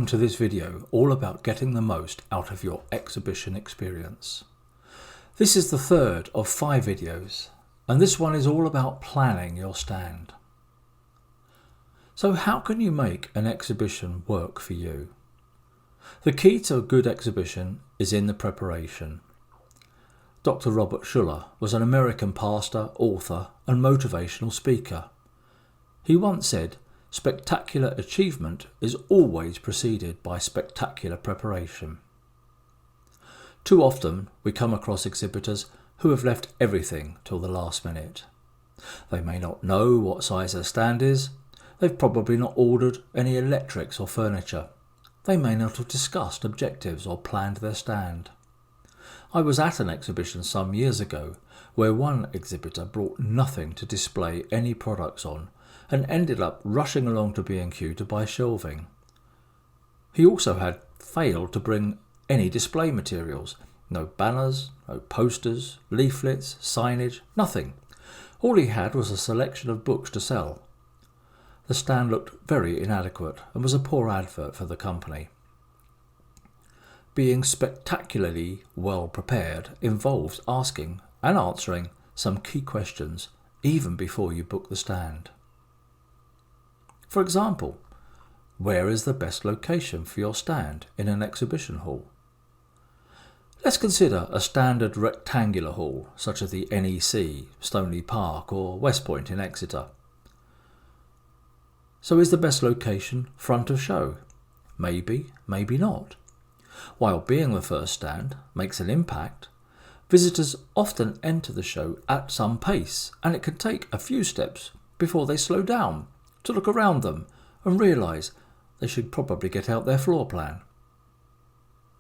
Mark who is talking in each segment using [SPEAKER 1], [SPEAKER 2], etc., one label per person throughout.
[SPEAKER 1] to this video all about getting the most out of your exhibition experience. This is the third of 5 videos, and this one is all about planning your stand. So how can you make an exhibition work for you? The key to a good exhibition is in the preparation. Dr. Robert Schuller was an American pastor, author, and motivational speaker. He once said, "Spectacular achievement is always preceded by spectacular preparation." Too often we come across exhibitors who have left everything till the last minute. They may not know what size their stand is. They've probably not ordered any electrics or furniture. They may not have discussed objectives or planned their stand. I was at an exhibition some years ago where one exhibitor brought nothing to display any products on and ended up rushing along to B&Q to buy shelving. He also had failed to bring any display materials. No banners, no posters, leaflets, signage, nothing. All he had was a selection of books to sell. The stand looked very inadequate and was a poor advert for the company. Being spectacularly well prepared involves asking and answering some key questions even before you book the stand. For example, where is the best location for your stand in an exhibition hall? Let's consider a standard rectangular hall such as the NEC, Stoneleigh Park or West Point in Exeter. So is the best location front of show? Maybe, maybe not. While being the first stand makes an impact, visitors often enter the show at some pace, and it can take a few steps before they slow down to look around them and realise they should probably get out their floor plan.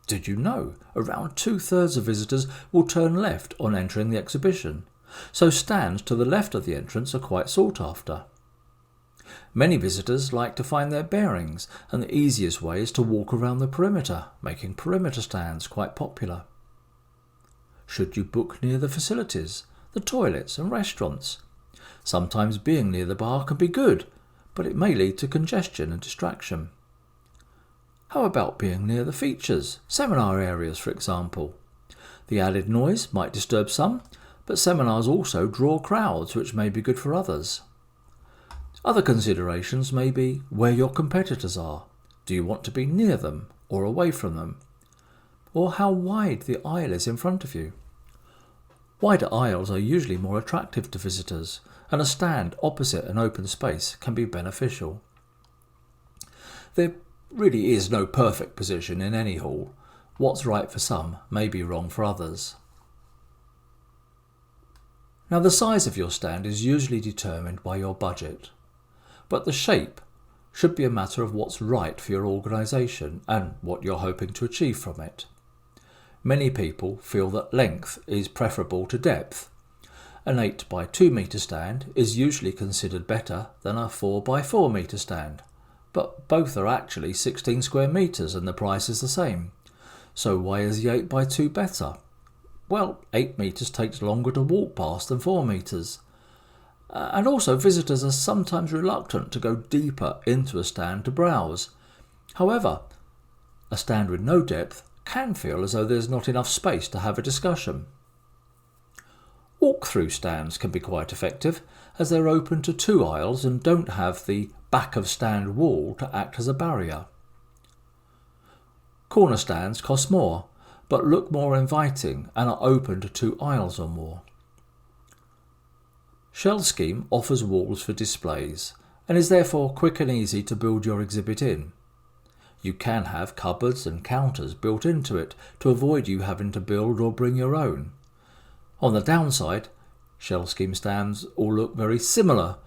[SPEAKER 1] Did you know around 2/3 of visitors will turn left on entering the exhibition, so stands to the left of the entrance are quite sought after. Many visitors like to find their bearings, and the easiest way is to walk around the perimeter, making perimeter stands quite popular. Should you book near the facilities, the toilets and restaurants? Sometimes being near the bar can be good, but it may lead to congestion and distraction. How about being near the features, seminar areas for example? The added noise might disturb some, but seminars also draw crowds, which may be good for others. Other considerations may be where your competitors are. Do you want to be near them or away from them? Or how wide the aisle is in front of you. Wider aisles are usually more attractive to visitors, and a stand opposite an open space can be beneficial. There really is no perfect position in any hall. What's right for some may be wrong for others. Now, the size of your stand is usually determined by your budget, but the shape should be a matter of what's right for your organisation and what you're hoping to achieve from it. Many people feel that length is preferable to depth. An 8 by 2 metre stand is usually considered better than a 4 by 4 metre stand, but both are actually 16 square metres and the price is the same. So why is the 8 by 2 better? Well, 8 metres takes longer to walk past than 4 metres. And also visitors are sometimes reluctant to go deeper into a stand to browse. However, a stand with no depth can feel as though there's not enough space to have a discussion. Walk-through stands can be quite effective as they're open to 2 aisles and don't have the back of stand wall to act as a barrier. Corner stands cost more but look more inviting and are open to 2 aisles or more. Shell scheme offers walls for displays and is therefore quick and easy to build your exhibit in. You can have cupboards and counters built into it to avoid you having to build or bring your own. On the downside, shell scheme stands all look very similar,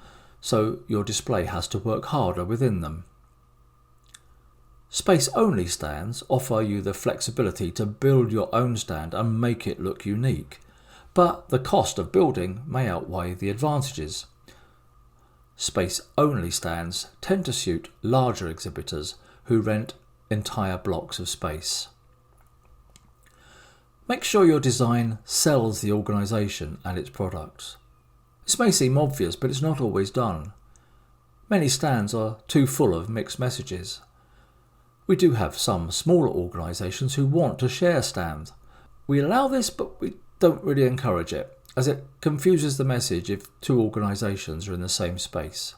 [SPEAKER 1] so your display has to work harder within them. Space-only stands offer you the flexibility to build your own stand and make it look unique, but the cost of building may outweigh the advantages. Space-only stands tend to suit larger exhibitors who rent entire blocks of space. Make sure your design sells the organisation and its products. This may seem obvious, but it's not always done. Many stands are too full of mixed messages. We do have some smaller organisations who want to share stands. We allow this, but we don't really encourage it, as it confuses the message if two organisations are in the same space.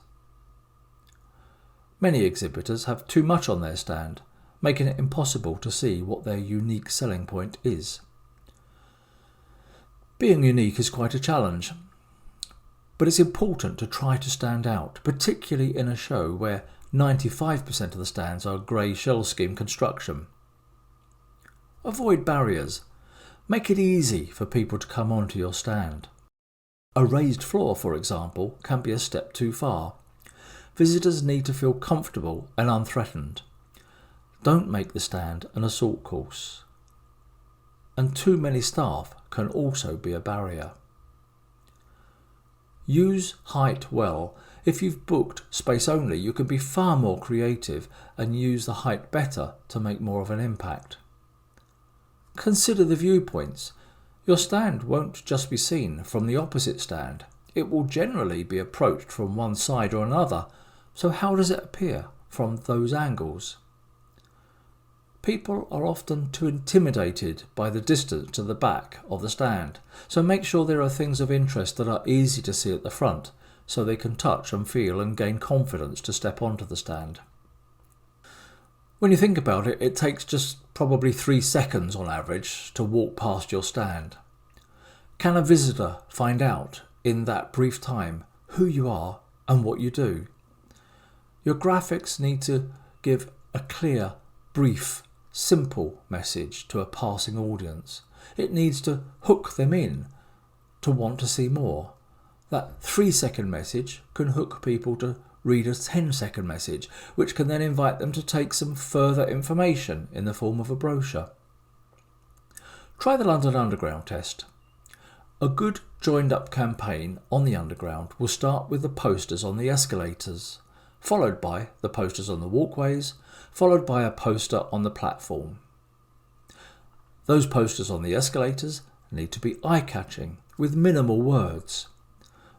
[SPEAKER 1] Many exhibitors have too much on their stand, making it impossible to see what their unique selling point is. Being unique is quite a challenge, but it's important to try to stand out, particularly in a show where 95% of the stands are grey shell scheme construction. Avoid barriers. Make it easy for people to come onto your stand. A raised floor, for example, can be a step too far. Visitors need to feel comfortable and unthreatened. Don't make the stand an assault course. And too many staff can also be a barrier. Use height well. If you've booked space only, you can be far more creative and use the height better to make more of an impact. Consider the viewpoints. Your stand won't just be seen from the opposite stand. It will generally be approached from one side or another. So how does it appear from those angles? People are often too intimidated by the distance to the back of the stand, so make sure there are things of interest that are easy to see at the front, so they can touch and feel and gain confidence to step onto the stand. When you think about it, it takes just probably 3 seconds on average to walk past your stand. Can a visitor find out in that brief time who you are and what you do? Your graphics need to give a clear, brief, simple message to a passing audience. It needs to hook them in to want to see more. That 3-second message can hook people to read a 10-second message, which can then invite them to take some further information in the form of a brochure. Try the London Underground test. A good joined-up campaign on the Underground will start with the posters on the escalators, followed by the posters on the walkways, followed by a poster on the platform. Those posters on the escalators need to be eye-catching, with minimal words.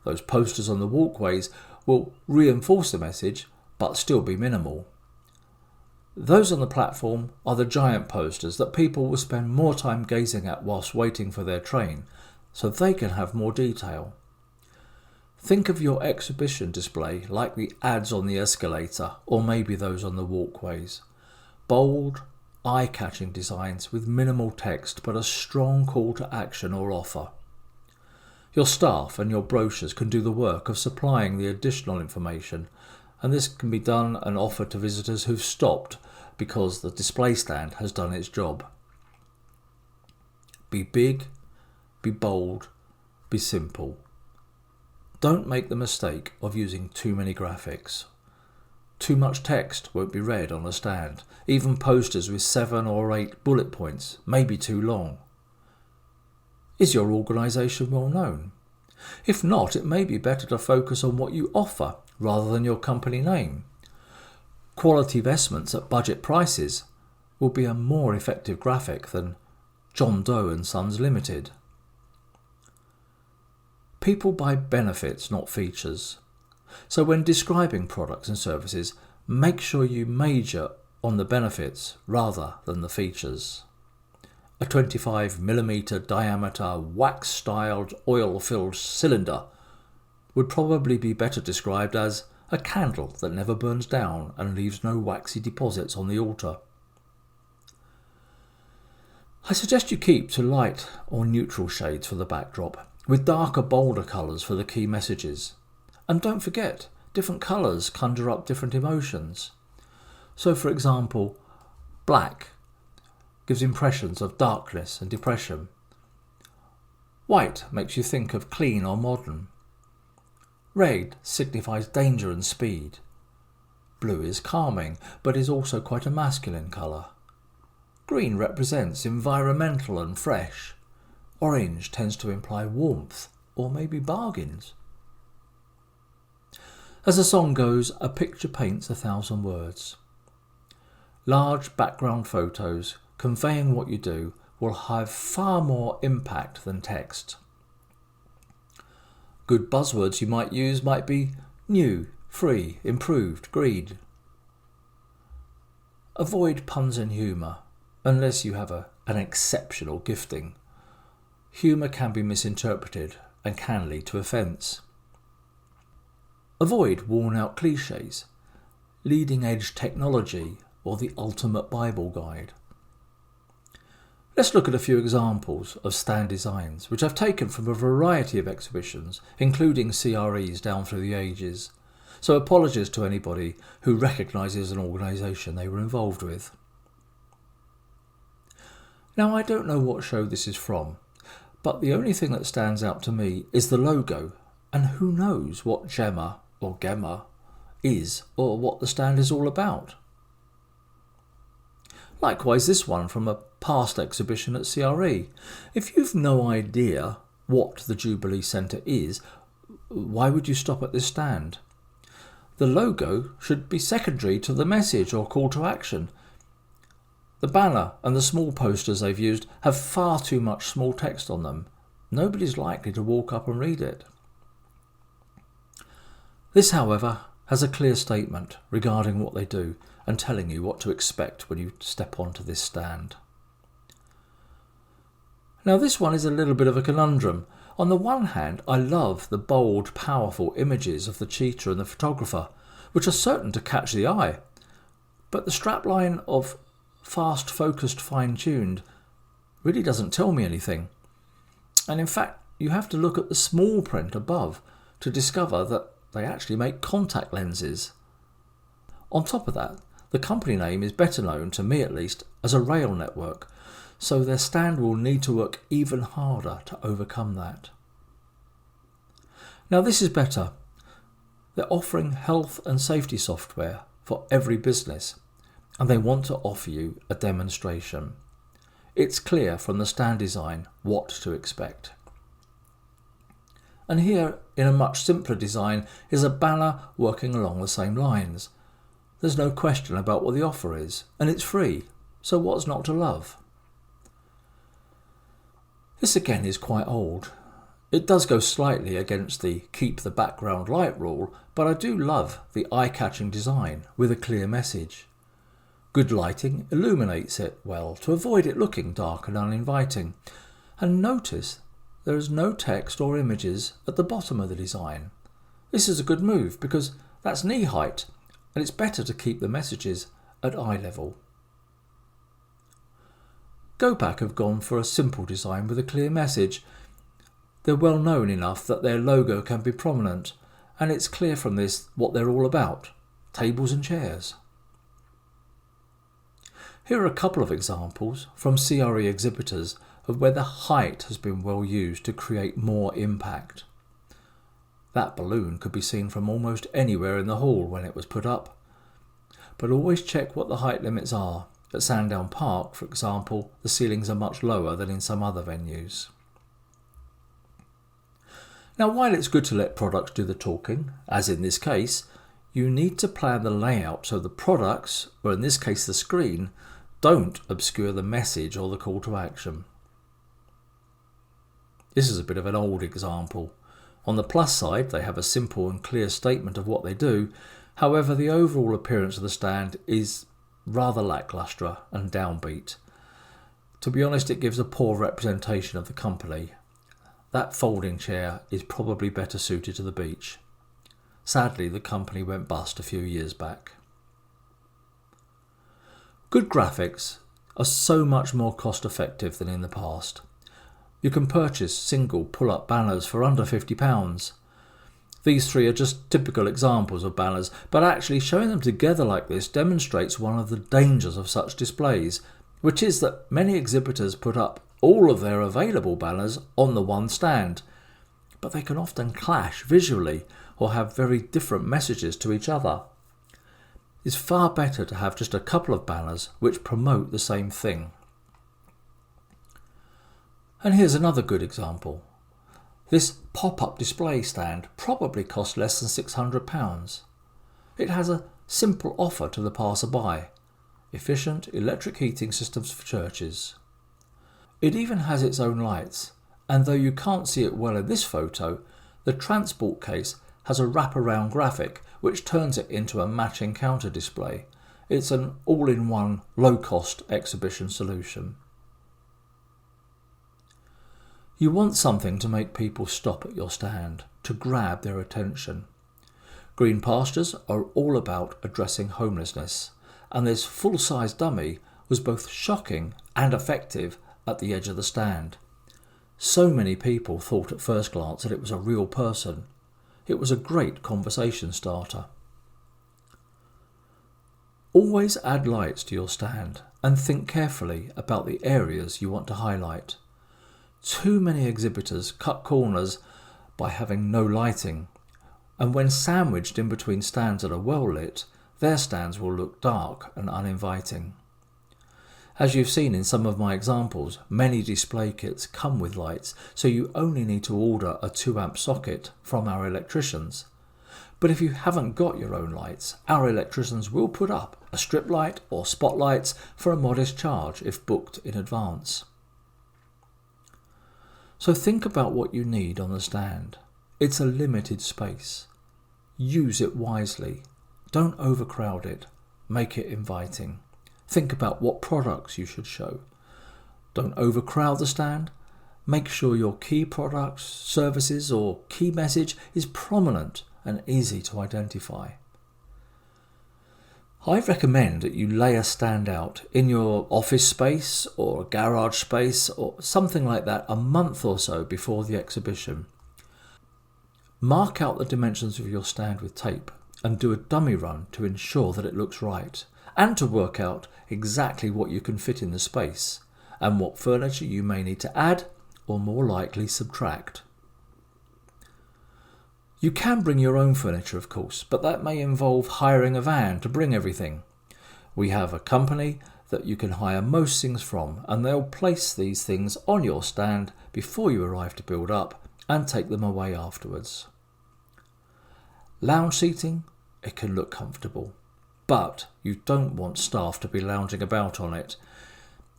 [SPEAKER 1] Those posters on the walkways will reinforce the message, but still be minimal. Those on the platform are the giant posters that people will spend more time gazing at whilst waiting for their train, so they can have more detail. Think of your exhibition display like the ads on the escalator, or maybe those on the walkways. Bold, eye-catching designs with minimal text but a strong call to action or offer. Your staff and your brochures can do the work of supplying the additional information, and this can be done and offered to visitors who've stopped because the display stand has done its job. Be big, be bold, be simple. Don't make the mistake of using too many graphics. Too much text won't be read on a stand. Even posters with 7 or 8 bullet points may be too long. Is your organisation well known? If not, it may be better to focus on what you offer rather than your company name. Quality vestments at budget prices will be a more effective graphic than John Doe and Sons Limited. People buy benefits, not features. So when describing products and services, make sure you major on the benefits rather than the features. A 25mm diameter wax-styled oil-filled cylinder would probably be better described as a candle that never burns down and leaves no waxy deposits on the altar. I suggest you keep to light or neutral shades for the backdrop, with darker, bolder colours for the key messages. And don't forget, different colours conjure up different emotions. So for example, black gives impressions of darkness and depression. White makes you think of clean or modern. Red signifies danger and speed. Blue is calming, but is also quite a masculine colour. Green represents environmental and fresh. Orange tends to imply warmth, or maybe bargains. As the song goes, a picture paints 1,000 words. Large background photos conveying what you do will have far more impact than text. Good buzzwords you might use might be new, free, improved, green. Avoid puns and humour, unless you have an exceptional gifting. Humour can be misinterpreted and can lead to offence. Avoid worn-out clichés, leading-edge technology, or the ultimate Bible guide. Let's look at a few examples of stand designs, which I've taken from a variety of exhibitions, including CREs down through the ages. So apologies to anybody who recognises an organisation they were involved with. Now, I don't know what show this is from, but the only thing that stands out to me is the logo, and who knows what Gemma or Gemma is or what the stand is all about. Likewise, this one from a past exhibition at CRE. If you've no idea what the Jubilee Centre is, why would you stop at this stand? The logo should be secondary to the message or call to action. The banner and the small posters they've used have far too much small text on them. Nobody's likely to walk up and read it. This, however, has a clear statement regarding what they do and telling you what to expect when you step onto this stand. Now, this one is a little bit of a conundrum. On the one hand, I love the bold, powerful images of the cheetah and the photographer, which are certain to catch the eye. But the strapline of fast, focused, fine-tuned really doesn't tell me anything. And in fact, you have to look at the small print above to discover that they actually make contact lenses. On top of that, the company name is better known, to me at least, as a rail network, so their stand will need to work even harder to overcome that. Now, this is better. They're offering health and safety software for every business, and they want to offer you a demonstration. It's clear from the stand design what to expect. And here, in a much simpler design, is a banner working along the same lines. There's no question about what the offer is, and it's free, so what's not to love? This again is quite old. It does go slightly against the keep the background light rule, but I do love the eye-catching design with a clear message. Good lighting illuminates it well to avoid it looking dark and uninviting. And notice there is no text or images at the bottom of the design. This is a good move because that's knee height, and it's better to keep the messages at eye level. Gopak have gone for a simple design with a clear message. They're well known enough that their logo can be prominent, and it's clear from this what they're all about: tables and chairs. Here are a couple of examples from CRE exhibitors of where the height has been well used to create more impact. That balloon could be seen from almost anywhere in the hall when it was put up. But always check what the height limits are. At Sandown Park, for example, the ceilings are much lower than in some other venues. Now, while it's good to let products do the talking, as in this case, you need to plan the layout so the products, or in this case the screen, don't obscure the message or the call to action. This is a bit of an old example. On the plus side, they have a simple and clear statement of what they do. However, the overall appearance of the stand is rather lacklustre and downbeat. To be honest, it gives a poor representation of the company. That folding chair is probably better suited to the beach. Sadly, the company went bust a few years back. Good graphics are so much more cost effective than in the past. You can purchase single pull-up banners for under £50. These three are just typical examples of banners, but actually showing them together like this demonstrates one of the dangers of such displays, which is that many exhibitors put up all of their available banners on the one stand, but they can often clash visually or have very different messages to each other. It's far better to have just a couple of banners which promote the same thing. And here's another good example. This pop-up display stand probably cost less than £600. It has a simple offer to the passer-by: efficient electric heating systems for churches. It even has its own lights, and though you can't see it well in this photo, the transport case has a wraparound graphic which turns it into a matching counter display. It's an all-in-one, low-cost exhibition solution. You want something to make people stop at your stand, to grab their attention. Green Pastures are all about addressing homelessness, and this full-size dummy was both shocking and effective at the edge of the stand. So many people thought at first glance that it was a real person. It was a great conversation starter. Always add lights to your stand and think carefully about the areas you want to highlight. Too many exhibitors cut corners by having no lighting, and when sandwiched in between stands that are well lit, their stands will look dark and uninviting. As you've seen in some of my examples, many display kits come with lights, so you only need to order a 2-amp socket from our electricians. But if you haven't got your own lights, our electricians will put up a strip light or spotlights for a modest charge if booked in advance. So think about what you need on the stand. It's a limited space. Use it wisely. Don't overcrowd it. Make it inviting. Think about what products you should show. Don't overcrowd the stand. Make sure your key products, services or key message is prominent and easy to identify. I recommend that you lay a stand out in your office space or a garage space or something like that a month or so before the exhibition. Mark out the dimensions of your stand with tape and do a dummy run to ensure that it looks right, and to work out exactly what you can fit in the space and what furniture you may need to add or more likely subtract. You can bring your own furniture, of course, but that may involve hiring a van to bring everything. We have a company that you can hire most things from, and they'll place these things on your stand before you arrive to build up and take them away afterwards. Lounge seating, it can look comfortable, but you don't want staff to be lounging about on it.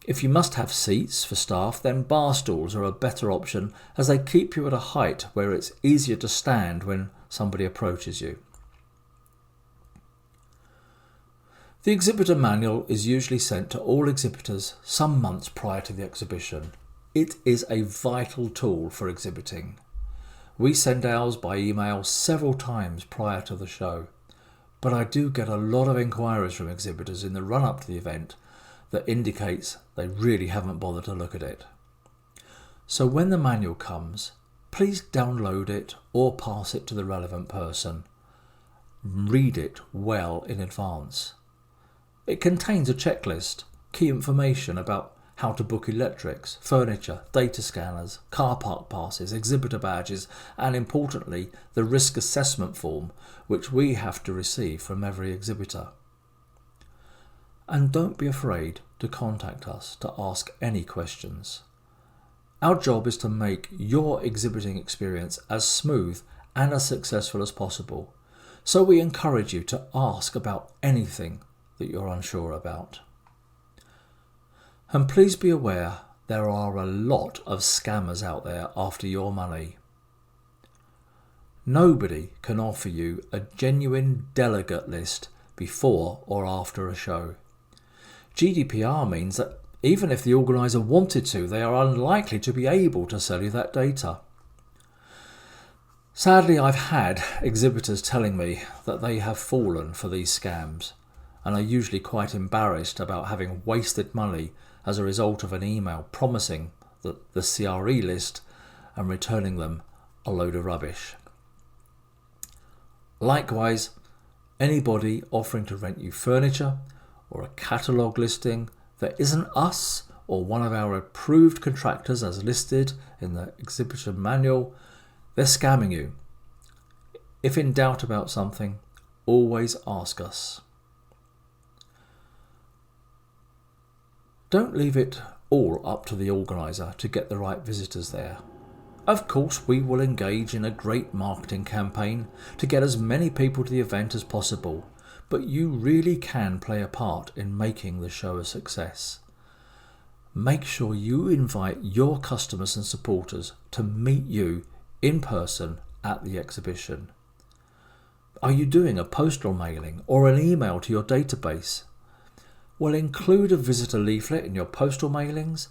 [SPEAKER 1] If you must have seats for staff, then bar stools are a better option, as they keep you at a height where it's easier to stand when somebody approaches you. The Exhibitor Manual is usually sent to all exhibitors some months prior to the exhibition. It is a vital tool for exhibiting. We send ours by email several times prior to the show, but I do get a lot of inquiries from exhibitors in the run-up to the event that indicates they really haven't bothered to look at it. So when the manual comes, please download it or pass it to the relevant person. Read it well in advance. It contains a checklist, key information about how to book electrics, furniture, data scanners, car park passes, exhibitor badges, and importantly, the risk assessment form, which we have to receive from every exhibitor. And don't be afraid to contact us to ask any questions. Our job is to make your exhibiting experience as smooth and as successful as possible, so we encourage you to ask about anything that you're unsure about. And please be aware there are a lot of scammers out there after your money. Nobody can offer you a genuine delegate list before or after a show. GDPR means that even if the organiser wanted to, they are unlikely to be able to sell you that data. Sadly, I've had exhibitors telling me that they have fallen for these scams and are usually quite embarrassed about having wasted money as a result of an email promising the CRE list and returning them a load of rubbish. Likewise, anybody offering to rent you furniture or a catalogue listing that isn't us or one of our approved contractors as listed in the Exhibitor Manual, they're scamming you. If in doubt about something, always ask us. Don't leave it all up to the organiser to get the right visitors there. Of course, we will engage in a great marketing campaign to get as many people to the event as possible, but you really can play a part in making the show a success. Make sure you invite your customers and supporters to meet you in person at the exhibition. Are you doing a postal mailing or an email to your database? Well, include a visitor leaflet in your postal mailings,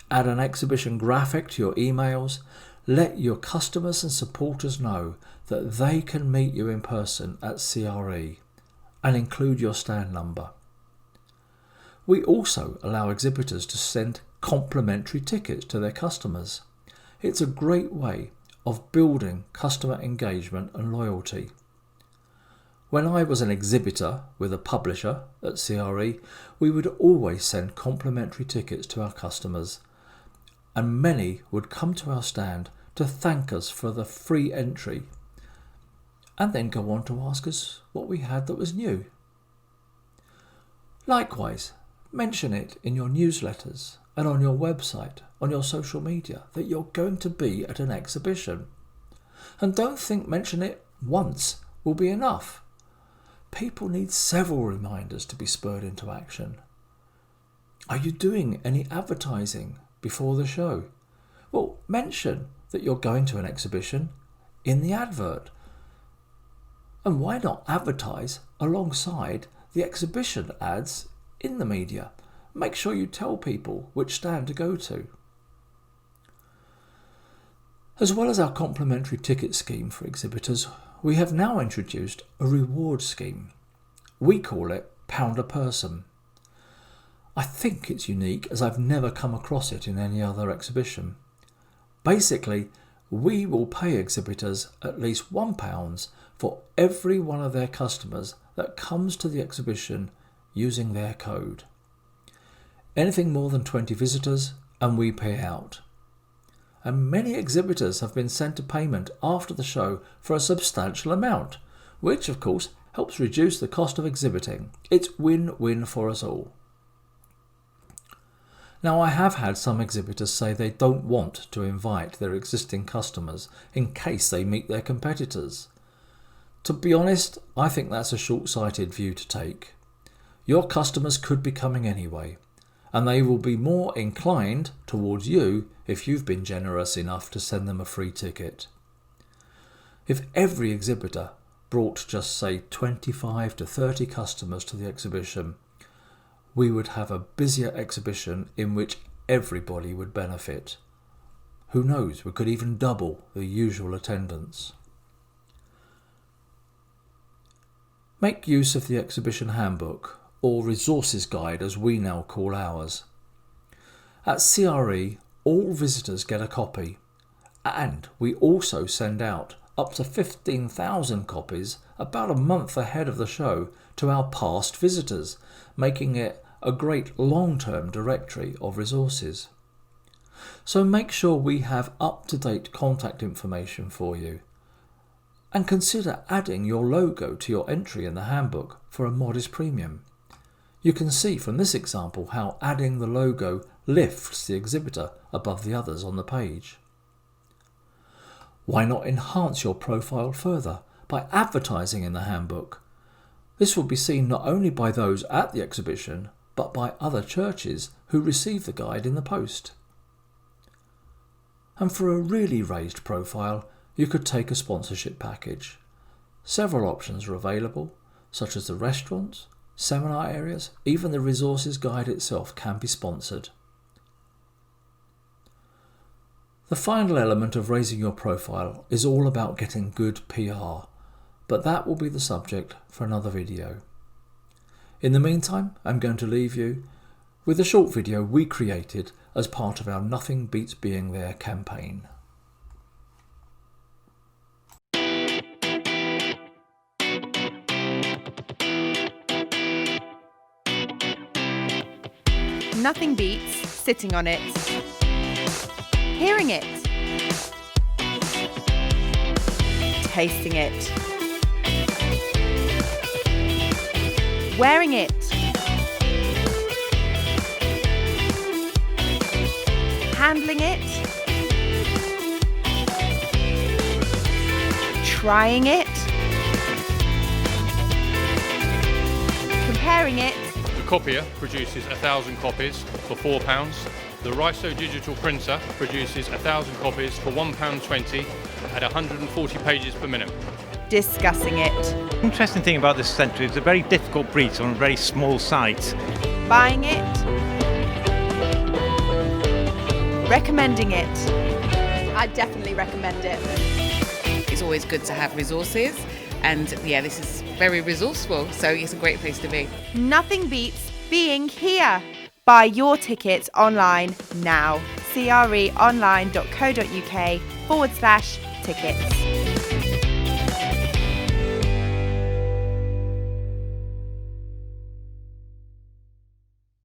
[SPEAKER 1] add an exhibition graphic to your emails, let your customers and supporters know that they can meet you in person at CRE, and include your stand number. We also allow exhibitors to send complimentary tickets to their customers. It's a great way of building customer engagement and loyalty. When I was an exhibitor with a publisher at CRE, we would always send complimentary tickets to our customers, and many would come to our stand to thank us for the free entry, and then go on to ask us what we had that was new. Likewise, mention it in your newsletters and on your website, on your social media, that you're going to be at an exhibition. And don't think mention it once will be enough. People need several reminders to be spurred into action. Are you doing any advertising before the show? Well, mention that you're going to an exhibition in the advert. And why not advertise alongside the exhibition ads in the media? Make sure you tell people which stand to go to. As well as our complimentary ticket scheme for exhibitors, we have now introduced a reward scheme. We call it £1 a person. I think it's unique as I've never come across it in any other exhibition. Basically, we will pay exhibitors at least £1 for every one of their customers that comes to the exhibition using their code. Anything more than 20 visitors and we pay out. And many exhibitors have been sent a payment after the show for a substantial amount, which of course helps reduce the cost of exhibiting. It's win-win for us all. Now, I have had some exhibitors say they don't want to invite their existing customers in case they meet their competitors. To be honest, I think that's a short-sighted view to take. Your customers could be coming anyway, and they will be more inclined towards you if you've been generous enough to send them a free ticket. If every exhibitor brought just say 25 to 30 customers to the exhibition, we would have a busier exhibition in which everybody would benefit. Who knows, we could even double the usual attendance. Make use of the exhibition handbook, or resources guide as we now call ours. At CRE, all visitors get a copy, and we also send out up to 15,000 copies about a month ahead of the show to our past visitors, making it a great long-term directory of resources. So make sure we have up-to-date contact information for you, and consider adding your logo to your entry in the handbook for a modest premium. You can see from this example how adding the logo lifts the exhibitor above the others on the page. Why not enhance your profile further by advertising in the handbook? This will be seen not only by those at the exhibition, but by other churches who receive the guide in the post. And for a really raised profile, you could take a sponsorship package. Several options are available, such as the restaurants, seminar areas, even the resources guide itself can be sponsored. The final element of raising your profile is all about getting good PR, but that will be the subject for another video. In the meantime, I'm going to leave you with a short video we created as part of our Nothing Beats Being There campaign.
[SPEAKER 2] Nothing beats sitting on it, hearing it, tasting it, wearing it, handling it, trying it, comparing it.
[SPEAKER 3] The copier produces 1,000 copies for £4. The Riso digital printer produces 1,000 copies for £1.20 at 140 pages per minute.
[SPEAKER 2] Discussing it.
[SPEAKER 4] The interesting thing about this centre is a very difficult breed on a very small site.
[SPEAKER 2] Buying it? Recommending it? I definitely recommend it.
[SPEAKER 4] It's always good to have resources, and this is very resourceful, so it's a great place to be.
[SPEAKER 2] Nothing beats being here. Buy your tickets online now. creonline.co.uk/tickets.